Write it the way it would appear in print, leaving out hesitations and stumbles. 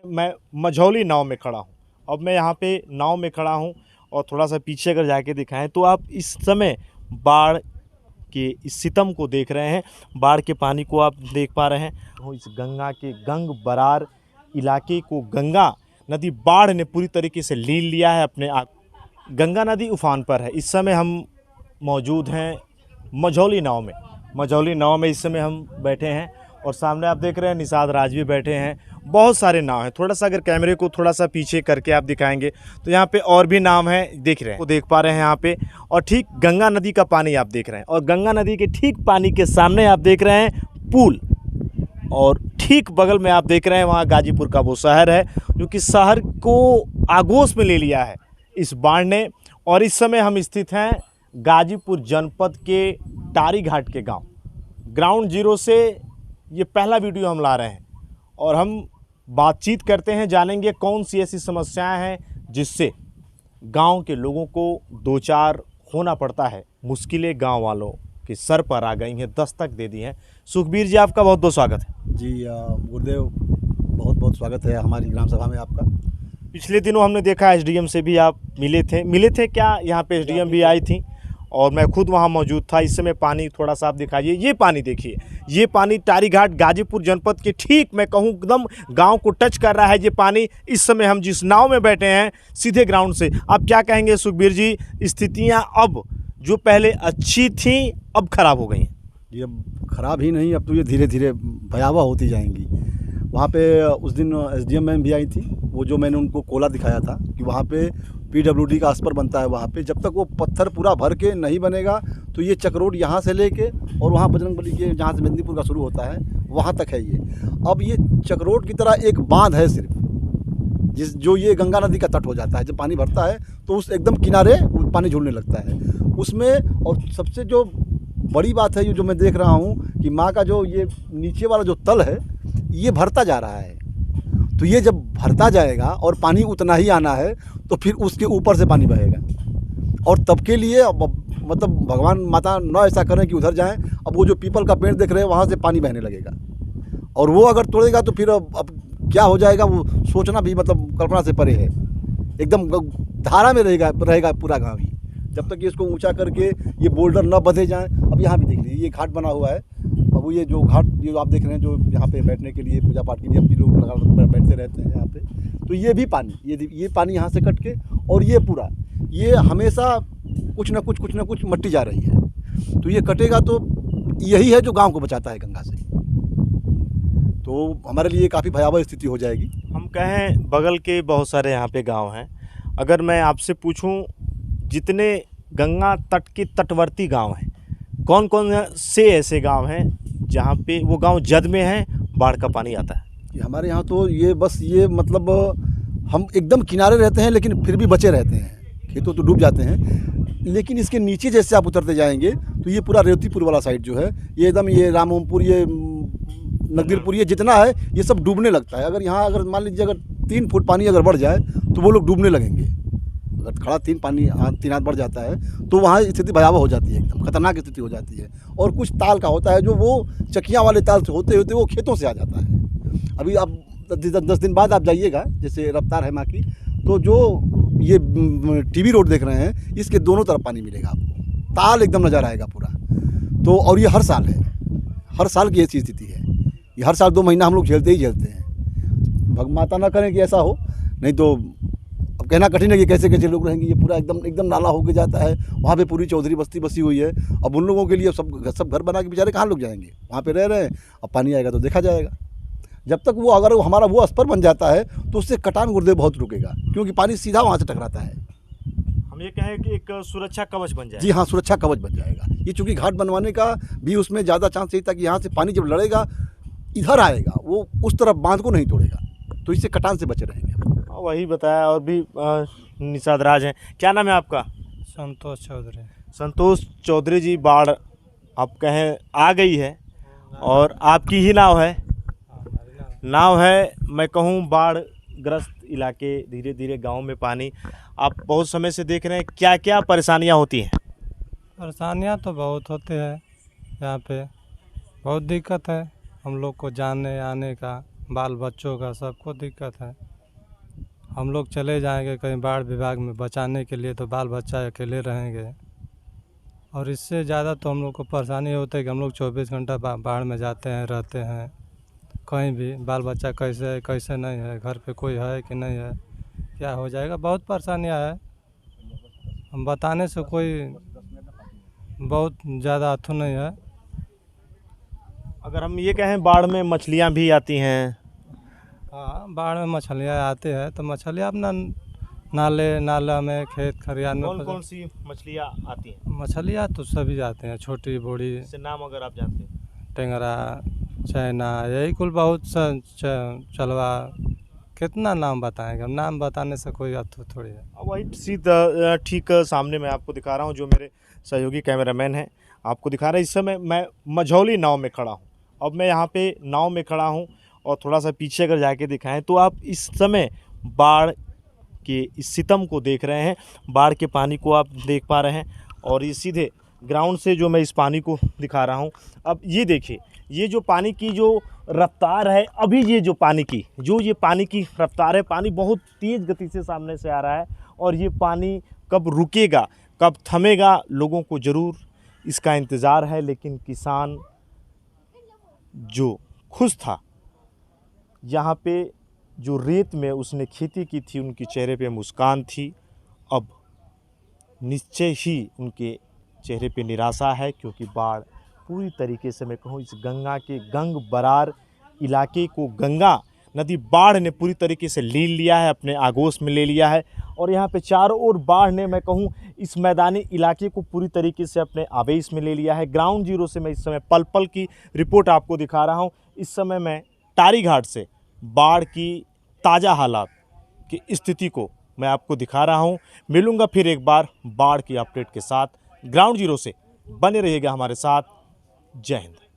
मैं मझौली नाव में खड़ा हूँ। अब मैं यहाँ पे नाव में खड़ा हूँ और थोड़ा-सा पीछे अगर जाके दिखाएँ तो आप इस समय बाढ़ के इस सितम को देख रहे हैं। बाढ़ के पानी को आप देख पा रहे हैं। इस गंगा के गंग बरार इलाके को गंगा नदी बाढ़ ने पूरी तरीके से लीन लिया है अपने आप। गंगा नदी उफान पर है। इस समय हम मौजूद हैं मझौली नाव में। मझौली नाव में इस समय हम बैठे हैं और सामने आप देख रहे हैं निषाद राज भी बैठे हैं। बहुत सारे नाव हैं। थोड़ा सा अगर कैमरे को थोड़ा सा पीछे करके आप दिखाएंगे तो यहाँ पे और भी नाव हैं, देख रहे हैं, वो देख पा रहे हैं यहाँ पे। और ठीक गंगा नदी का पानी आप देख रहे हैं और गंगा नदी के ठीक पानी के सामने आप देख रहे हैं पुल, और ठीक बगल में आप देख रहे हैं वहाँ गाजीपुर का वो शहर है जो कि शहर को आगोश में ले लिया है इस बाढ़ ने। और इस समय हम स्थित हैं गाजीपुर जनपद के टारी घाट के गांव। ग्राउंड जीरो से ये पहला वीडियो हम ला रहे हैं और हम बातचीत करते हैं, जानेंगे कौन सी ऐसी समस्याएं हैं जिससे गांव के लोगों को दो चार होना पड़ता है। मुश्किलें गांव वालों के सर पर आ गई हैं, दस्तक दे दी हैं। सुखबीर जी, आपका बहुत बहुत स्वागत है। जी गुरुदेव, बहुत बहुत स्वागत है हमारी ग्राम सभा में आपका। पिछले दिनों हमने देखा एसडीएम से भी आप मिले थे क्या? यहाँ पे एसडीएम भी आई थी और मैं खुद वहाँ मौजूद था। इस समय पानी थोड़ा सा आप दिखाइए, ये पानी देखिए, ये पानी टारी घाट गाजीपुर जनपद के ठीक मैं कहूँ एकदम गांव को टच कर रहा है ये पानी। इस समय हम जिस नाव में बैठे हैं सीधे ग्राउंड से, आप क्या कहेंगे सुखबीर जी? स्थितियाँ अब जो पहले अच्छी थी अब खराब हो गई हैं। ये अब खराब ही नहीं, अब तो ये धीरे धीरे भयावह होती जाएंगी। वहाँ पे उस दिन एसडीएम मैम भी आई थी, वो जो मैंने उनको कोला दिखाया था कि वहाँ पे पीडब्ल्यूडी का अस्पर बनता है। वहाँ पे जब तक वो पत्थर पूरा भर के नहीं बनेगा तो ये चक्रोड यहाँ से लेके और वहाँ बजरंगबली के जहाँ से मेदिनीपुर का शुरू होता है वहाँ तक है ये। अब ये चक्रोड की तरह एक बांध है सिर्फ, जो ये गंगा नदी का तट हो जाता है। जब पानी भरता है तो उस एकदम किनारे पानी झूलने लगता है उसमें। और सबसे जो बड़ी बात है ये जो मैं देख रहा हूँ कि माँ का जो ये नीचे वाला जो तल है ये भरता जा रहा है। तो ये जब भरता जाएगा और पानी उतना ही आना है तो फिर उसके ऊपर से पानी बहेगा। और तब के लिए मतलब भगवान माता न ऐसा करें कि उधर जाएं। अब वो जो पीपल का पेड़ देख रहे हैं वहाँ से पानी बहने लगेगा और वो अगर तोड़ेगा तो फिर अब क्या हो जाएगा वो सोचना भी मतलब कल्पना से परे है। एकदम धारा में रहेगा पूरा गाँव ही, जब तक ये इसको ऊंचा करके ये बोल्डर न बंधे जाएं। अब यहाँ भी देख लीजिए ये घाट बना हुआ है। अब ये जो घाट ये आप देख रहे हैं जो यहाँ पे बैठने के लिए पूजा पाठ के लिए अब भी लोग लगा बैठते रहते हैं यहाँ पे। तो ये भी पानी ये पानी यहाँ से कट के और ये पूरा ये हमेशा कुछ न कुछ मट्टी जा रही है। तो ये कटेगा तो यही है जो गाँव को बचाता है गंगा से। तो हमारे लिए काफ़ी भयावह स्थिति हो जाएगी। हम कहें बगल के बहुत सारे यहाँ पे गांव हैं, अगर मैं आपसे पूछूं जितने गंगा तट के तटवर्ती गांव हैं कौन कौन से ऐसे गांव हैं जहाँ पे वो गांव जद में हैं बाढ़ का पानी आता है? हमारे यहाँ तो ये बस ये मतलब हम एकदम किनारे रहते हैं लेकिन फिर भी बचे रहते हैं। खेतों तो डूब जाते हैं लेकिन इसके नीचे जैसे आप उतरते जाएंगे तो ये पूरा रेवतीपुर वाला साइड जो है ये एकदम ये रामोमपुर ये नगदीरपुर ये जितना है ये सब डूबने लगता है। अगर यहाँ अगर मान लीजिए अगर 3 फुट पानी अगर बढ़ जाए तो वो लोग डूबने लगेंगे। अगर खड़ा 3 हाथ बढ़ जाता है तो वहाँ स्थिति भयावह हो जाती है, एकदम खतरनाक स्थिति हो जाती है। और कुछ ताल का होता है जो वो चकियाँ वाले ताल से होते होते वो खेतों से आ जाता है। अभी आप 10 दिन बाद आप जाइएगा जैसे रफ्तार है माँ की, तो जो ये टीबी रोड देख रहे हैं इसके दोनों तरफ पानी मिलेगा आपको, ताल एकदम नज़र आएगा पूरा। तो और ये हर साल है, हर साल की ऐसी स्थिति है। ये हर साल 2 महीना हम लोग झेलते हैं। भगमाता ना करें कि ऐसा हो, नहीं तो अब कहना कठिन है कि कैसे कैसे लोग रहेंगे। ये पूरा एकदम नाला होके जाता है। वहाँ पे पूरी चौधरी बस्ती बसी हुई है। अब उन लोगों के लिए सब घर बना के बेचारे कहाँ लोग जाएंगे, वहाँ पे रह रहे हैं। अब पानी आएगा तो देखा जाएगा। जब तक वो अगर हमारा वो अस्पर बन जाता है तो उससे कटान गुर्दे बहुत रुकेगा, क्योंकि पानी सीधा वहाँ से टकराता है। हम ये कहें कि एक सुरक्षा कवच बन जाए। जी हाँ, सुरक्षा कवच बन जाएगा ये। चूँकि घाट बनवाने का भी उसमें ज़्यादा चांस यही था कि यहाँ से पानी जब लड़ेगा इधर आएगा, वो उस तरफ बांध को नहीं तोड़ेगा, तो इससे कटान से बचे रहेंगे। वही बताया। और भी निषाद राज हैं। क्या नाम है आपका? संतोष चौधरी। संतोष चौधरी जी, बाढ़ आप कहें आ गई है और आपकी ही नाव है मैं कहूँ बाढ़ ग्रस्त इलाके, धीरे धीरे गांव में पानी। आप बहुत समय से देख रहे हैं, क्या क्या परेशानियां होती हैं? परेशानियाँ तो बहुत होते हैं, यहाँ पे बहुत दिक्कत है हम लोग को जाने आने का, बाल बच्चों का सबको दिक्कत है। हम लोग चले जाएंगे कहीं बाढ़ विभाग में बचाने के लिए तो बाल बच्चा अकेले रहेंगे, और इससे ज़्यादा तो हम लोग को परेशानी होती है कि हम लोग 24 घंटा बाढ़ में जाते हैं, रहते हैं। कहीं भी बाल बच्चा कैसे है कैसे नहीं है, घर पे कोई है कि नहीं है, क्या हो जाएगा, बहुत परेशानियाँ है। हम बताने से कोई बहुत ज़्यादा अथु नहीं है। अगर हम ये कहें बाढ़ में मछलियाँ भी आती हैं, हाँ, बाढ़ में मछलियाँ आती है तो मछलियाँ अपना नाला में खेत खलिहान में कौन कौन सी मछलियाँ आती हैं? मछलियाँ तो सभी आते हैं, छोटी बड़ी, इससे नाम अगर आप जानते हैं। टेंगरा, चैना, यही कुल बहुत सा चलवा, कितना नाम बताएंगे, हम नाम बताने से कोई अथु थोड़ी है। वही सीधा ठीक सामने मैं आपको दिखा रहा हूँ, जो मेरे सहयोगी कैमरामैन हैं आपको दिखा रहे हैं। इस समय मैं मझौली नाव में खड़ा हूँ। अब मैं यहाँ पे नाव में खड़ा हूँ और थोड़ा सा पीछे अगर जाके दिखाएं तो आप इस समय बाढ़ के इस सितम को देख रहे हैं। बाढ़ के पानी को आप देख पा रहे हैं और ये सीधे ग्राउंड से जो मैं इस पानी को दिखा रहा हूँ। अब ये देखिए, ये जो पानी की जो रफ्तार है, अभी ये पानी की रफ्तार है, पानी बहुत तेज़ गति से सामने से आ रहा है और ये पानी कब रुकेगा, कब थमेगा, लोगों को ज़रूर इसका इंतज़ार है। लेकिन किसान जो खुश था, यहाँ पे जो रेत में उसने खेती की थी, उनके चेहरे पे मुस्कान थी। अब निश्चय ही उनके चेहरे पे निराशा है, क्योंकि बाढ़ पूरी तरीके से, मैं कहूँ, इस गंगा के गंग बरार इलाके को गंगा नदी बाढ़ ने पूरी तरीके से ले लिया है, अपने आगोश में ले लिया है। और यहाँ पे चारों ओर बाढ़ ने, मैं कहूँ, इस मैदानी इलाके को पूरी तरीके से अपने आवेश में ले लिया है। ग्राउंड जीरो से मैं इस समय पल पल की रिपोर्ट आपको दिखा रहा हूँ। इस समय मैं टारी घाट से बाढ़ की ताज़ा हालात की स्थिति को मैं आपको दिखा रहा हूँ। मिलूँगा फिर एक बार बाढ़ की अपडेट के साथ। ग्राउंड जीरो से बने रहिएगा हमारे साथ। जय हिंद।